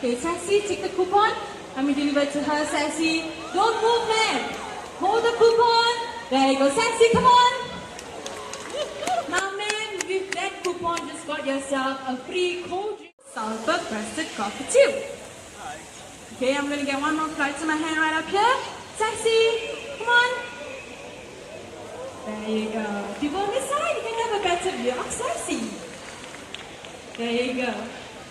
Okay, Sassy, take the coupon. Let me deliver it to her, Sassy. Don't move, man. Hold the coupon. There you go, Sassy, come on. Now, man, with that coupon, just got yourself a free cold drink, sulfur crested cockatoo. Okay, I'm gonna get one more flight to my hand right up here. Sassy, come on. There you go. If you go on this side, you can have a better view of Sassy. There you go.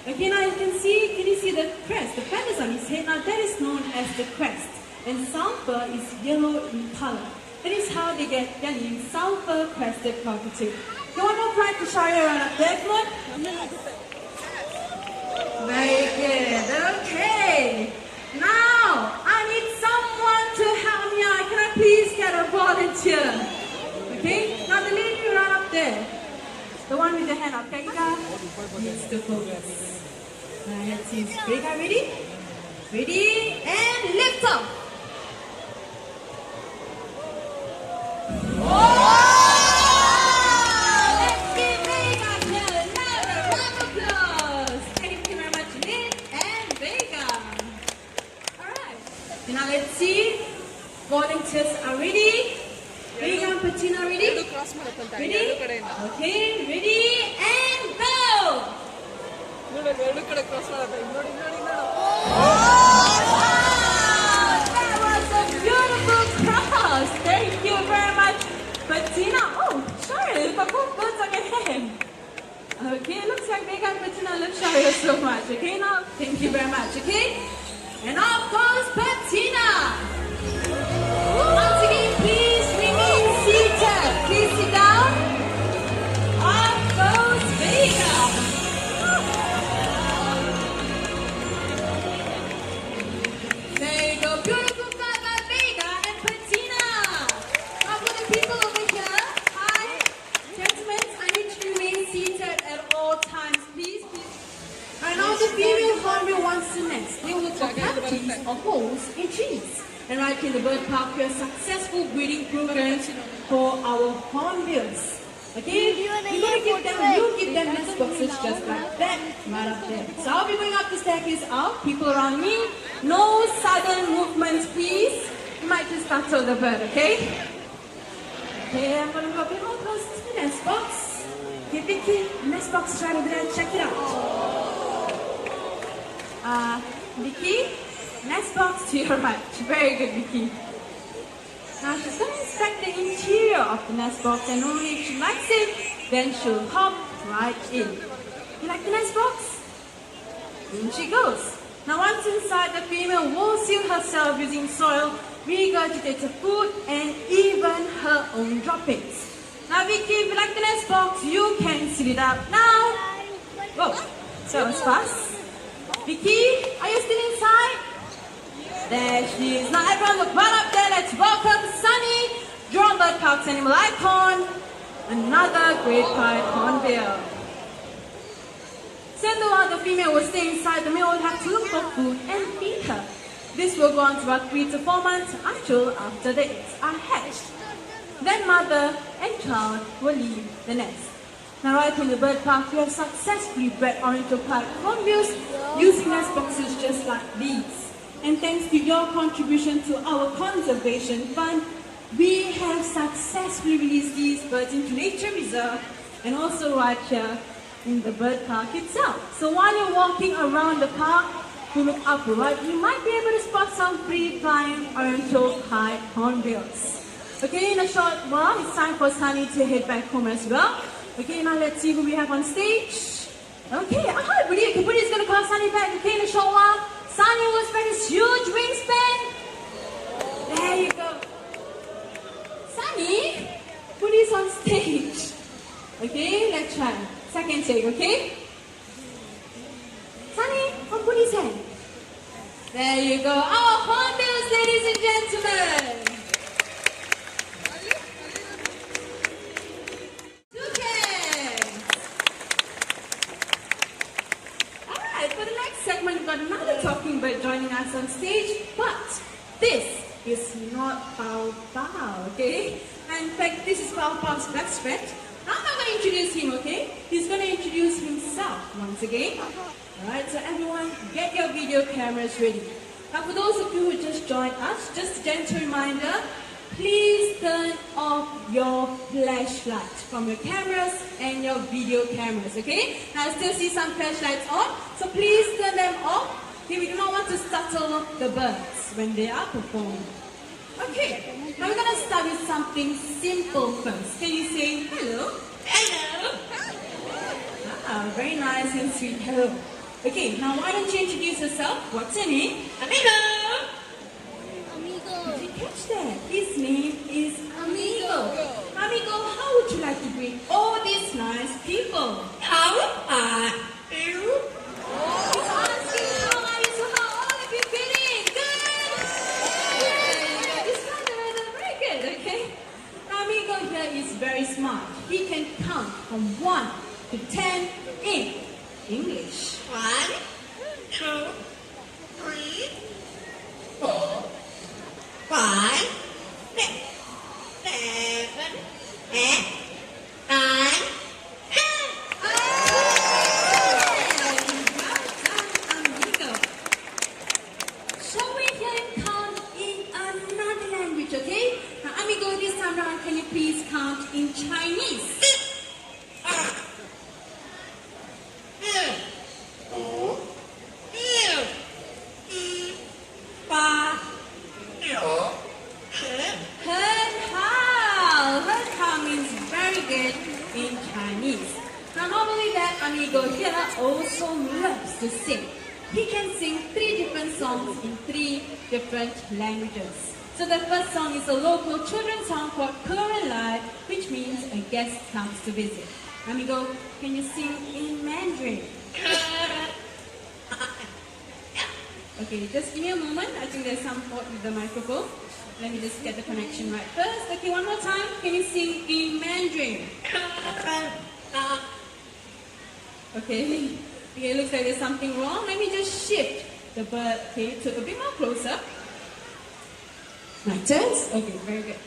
Okay, now can you see the crest, the feathers on his head? Now that is known as the crest. And sulfur is yellow in color. That is how they get their name, sulfur crested cockatoo. You want more pride to show you around up there, come on? Very good, okay. Now, I need someone to help me out. Can I please get a volunteer? Okay, now the lady right up there. The one with the hand up, Vega needs to focus. Let's see, Vega ready? Ready, and lift up. Let's give Vega another round of applause. Thank you very much, Lynn and Vega. Alright, now let's see. Volunteers are ready. Vega and Patina ready? Ready? Okay, ready and go! That was a beautiful cross! Thank you very much, Patina. Oh, sorry, you've got both birds on your head. Okay, looks like Vega and Patina look shy so much. Okay, now, thank you very much, okay? And of course, Patina! Once again, please remain seated. Please sit down. Off goes Vega. There you go. Beautiful fly by Vega and Patina. Now for the people over here. Hi, gentlemen. I need you to remain seated at all times, please. Right now, the female hornbill wants to nest. They will look for cavities or holes in trees. And right in the bird park, we have successful breeding programs for our hornbills. Okay, you give them nest boxes just like that, right up there. So I'll be going up the staircase out. People around me, no sudden movements, please. You might just startle the bird, okay? Okay, I'm gonna go a bit more close to the nest box. Okay, Vicky, nest box is right over there. Check it out. Vicky. Nest box to your right. Very good, Vicky. Now she's going to inspect the interior of the nest box, and only if she likes it, then she'll hop right in. You like the nest box? In she goes. Now once inside, the female will seal herself using soil, regurgitated food, and even her own droppings. Now Vicky, if you like the nest box, you can seal it up now. Whoa, that was fast. Vicky, are you still inside? There she is. Now everyone look right up there. Let's welcome Sunny, Jurong Bird Park's animal icon, another great pied hornbill. So while the female will stay inside, the male will have to look for food and feed her. This will go on for about 3 to 4 months until after the eggs are hatched. Then mother and child will leave the nest. Now right in the bird park, we have successfully bred oriental pied hornbills using nest boxes just like these. And thanks to your contribution to our conservation fund, we have successfully released these birds into nature reserve and also right here in the bird park itself. So while you're walking around the park, you look up right, you might be able to spot some free-flying oriental pied hornbills. Okay, in a short while, it's time for Sunny to head back home as well. Okay, now let's see who we have on stage. Okay, Buddy is going to call Sunny back. Okay, in a short while. Sunny will spread his huge wingspan. There you go. Sunny, Buddy's on stage. Okay, let's try. Second take, okay? Sunny, on Buddy's hand. There you go. Our hornbills, ladies and gentlemen. We've got another talking bird joining us on stage, but this is not Pao Pao, okay? And in fact, this is Pao Pao's best friend. Now I'm not going to introduce him, okay? He's going to introduce himself once again. Alright, so everyone, get your video cameras ready. Now for those of you who just joined us, just a gentle reminder, please turn off your flashlights from your cameras and your video cameras, okay? Now I still see some flashlights on, so please turn them off. Okay, we do not want to startle the birds when they are performing. Okay, now we're going to start with something simple first. Can you say hello? Hello! Ah, very nice and sweet hello. Okay, now why don't you introduce yourself? What's your name? Amigo! Amigo. Did you catch that? His name is Amigo. Amigo, how would you like to greet all these nice people? How are you? He's asking how are you, so how all of you feeling? Good? Yeah, this kind of very good, okay? Amigo here is very smart. He can count from 1 to 10 in English. 1, 2, 3, 4, 5, 6, 7, 8, 9, 10. Amigo. Shall we hear him count in another language, okay? Now, Amigo, this time around, can you please count in Chinese? In Chinese. Now normally that Amigo here also loves to sing. He can sing 3 different songs in 3 different languages. So the first song is a local children's song called Korean Live, which means a guest comes to visit. Amigo, can you sing in Mandarin? Okay, just give me a moment. I think there's some fault with the microphone. Let me just get the connection right first. Okay, one more time. Can you sing in Mandarin? Okay. Okay, looks like there's something wrong. Let me just shift the bird, okay, to a bit more closer. My turns? Okay, very good.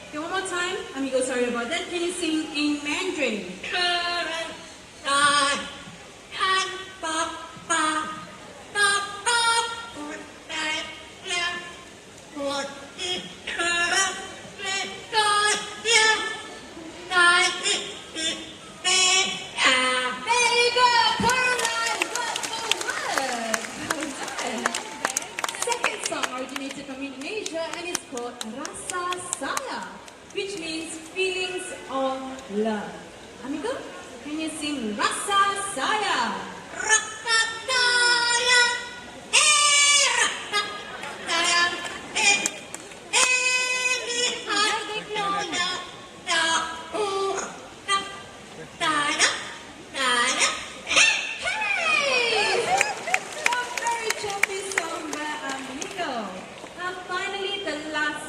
Okay, one more time. Amigo, sorry about that. Can you sing in Mandarin? From Indonesia, and it's called Rasa Saya, which means feelings of love. Amigo, can you sing Rasa Saya? Rasa saya, rasa saya,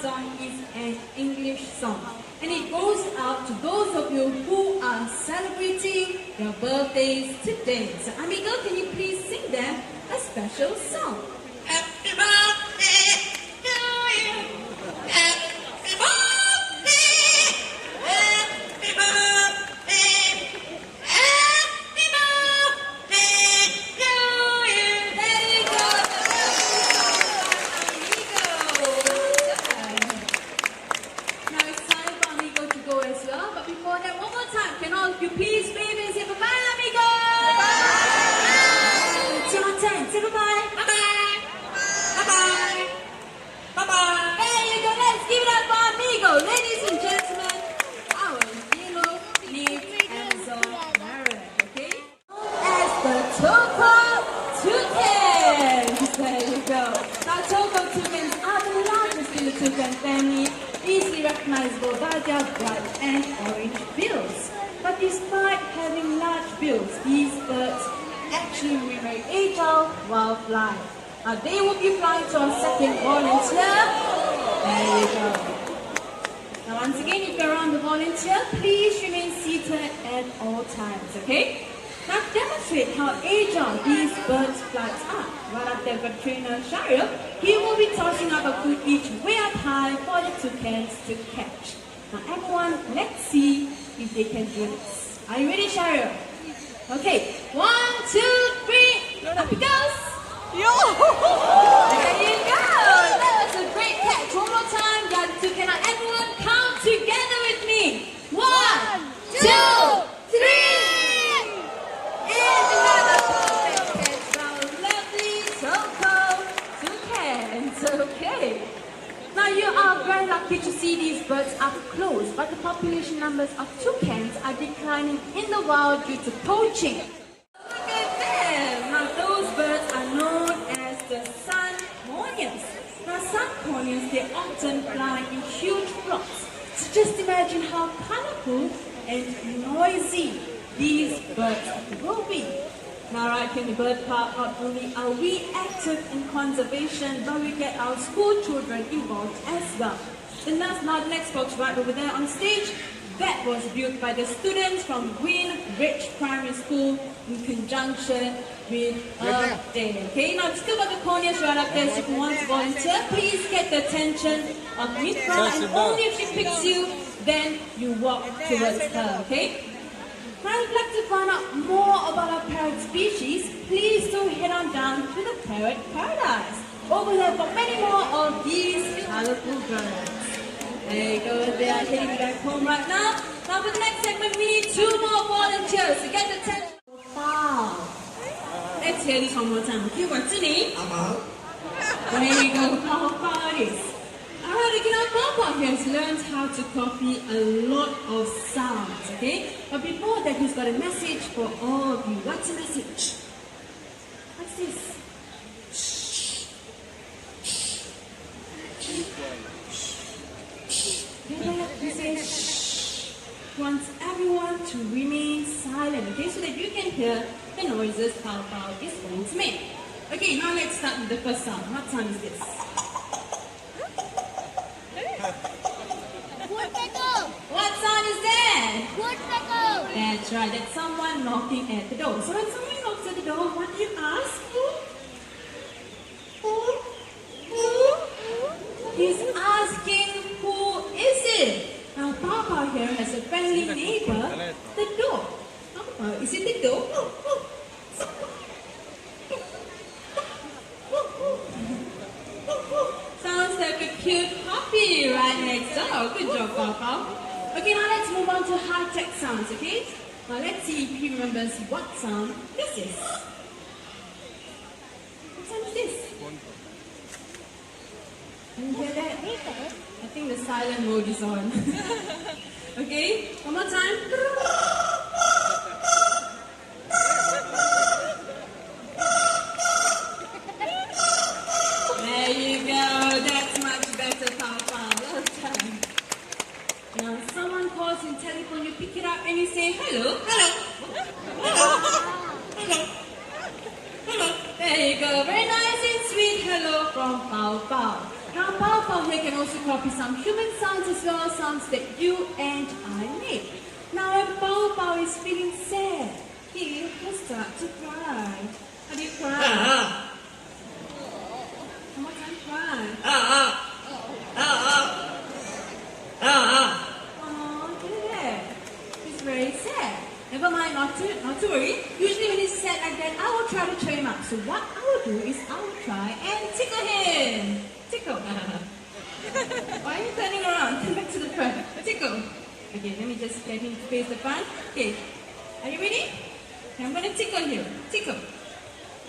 song is an English song, and it goes out to those of you who are celebrating your birthdays today. So Amigo, can you please sing them a special song? Happy birthday to you. Happy birthday. Happy birthday. Happy birthday to you. There you go. Now it's time for Amigo to go as well. But before that, one more time, can all of you please wave and say bye-bye, Amigo? Bye-bye. It's your turn. Say bye-bye. Bye-bye. Bye-bye. Bye-bye. There you go. Let's give it up for Amigo. Ladies and gentlemen, our yellow-leaved Amazon Maryland, okay? As the Choco Toucans. There you go. Now, Choco Toucans are the largest in the toucan family, easily recognizable by their bright and orange bills. But despite having large bills, these birds actually remain agile while flying. Now they will be flying to our second volunteer. There you go. Now once again, if you're around the volunteer, please remain seated at all times, okay? Now to demonstrate how agile these birds' flights are, right up there with trainer Sharia, he will be tossing up a food each way up high for the toucans to catch. Now everyone, let's see if they can do this. Are you ready, Sharia? Okay, 1, 2, 3, up it goes. Yo! There you go. That was a great catch. One more time. The other two, can everyone count together with me? 1, 2, 3. And another perfect catch. Now, lovely, so cold, so okay. Now you are very lucky to see these birds up close, but the population numbers of toucans are declining in the wild due to poaching. Look at them! Now those birds are known as the sun conures. Now sun conures, they often fly in huge flocks. So just imagine how colorful and noisy these birds will be. Now right here in the bird park, not only are we active in conservation, but we get our school children involved as well. The next box right over there on stage, that was built by the students from Green Ridge Primary School in conjunction with Earth Day. Okay, now we've still got the corneas right up there, so if you want to volunteer, please get the attention of Mitra, and only if she picks you, then you walk towards her, okay? Now, if you'd like to find out more about our parrot species, please do head on down to the Parrot Paradise. Over there for many more of these colorful birds. There you go, they are heading back home right now. Now for the next segment, we need 2 more volunteers to get the attention. Wow. Let's hear this one more time. Okay, what's your name? There you go, Papa it is. Alright, okay, now Papa here has learned how to copy a lot of sounds, okay? But before that, he's got a message for all of you. What's the message? What's this? He says shh. He wants everyone to remain silent, okay? So that you can hear the noises Papa is going to make. Okay, now let's start with the first sound. What sound is this? What sound is that? That's right, that's someone knocking at the door. So when someone knocks at the door, what do you ask? Who? He's asking who is it? Now Papa here has a friendly neighbor, the dog. Is it the dog? Sounds like a cute puppy right next door. Good job, Papa. Okay, now let's move on to high-tech sounds, okay? Now let's see if he remembers what sound this is. What sound is this? Can you hear that? I think the silent mode is on. Okay, one more time. There you go. That's much better, Papa. Well done. Now, if someone calls in telephone, you pick it up and you say, hello. There you go. Very nice and sweet hello from Pao Pao. Now, Pao Pao here can also copy some human sounds as well as sounds that you and I make. Now, when Pao Pao is feeling sad, he will start to cry. How do you cry? One more time, cry. Oh, look at that. He's very sad. Never mind, not to worry. Usually when he's sad like that, I will try to cheer him up. So what I will do is I will try and tickle him. Tickle. Why are you turning around? Come back to the front. Tickle. Okay, let me just get him to face the front. Okay, are you ready? Okay, I'm going to tickle you. Tickle.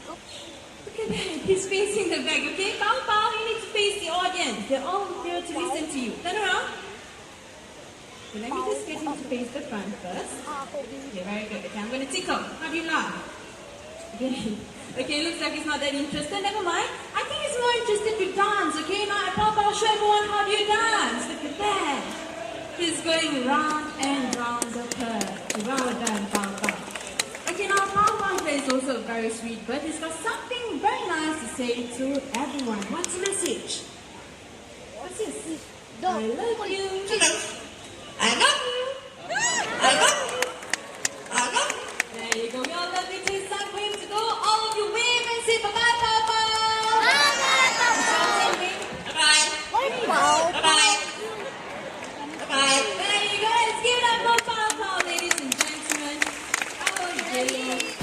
Look at that. He's facing the back, okay? Pao Pao, you need to face the audience. They're all here to listen to you. Turn around. So let me just get him to face the front first. Okay, very good. Okay, I'm going to tickle. How do you laugh? Okay. Okay, looks like he's not that interested. Never mind. I think he's more interested to dance, okay? Now, I'll show everyone how do you dance. Look at that. He's going round and round the curve. Well done, Papa. Okay, now Papa is also very sweet, but he's got something very nice to say to everyone. What's the message? What's this? I love you. I love you. I love you. I love you. There you go. We all love you. Take time for him to go. All of you wave and say bye-bye, Papa. Bye-bye. Bye-bye. Bye-bye. There you go. Let's give it up for Papa, ladies and gentlemen. Oh, you.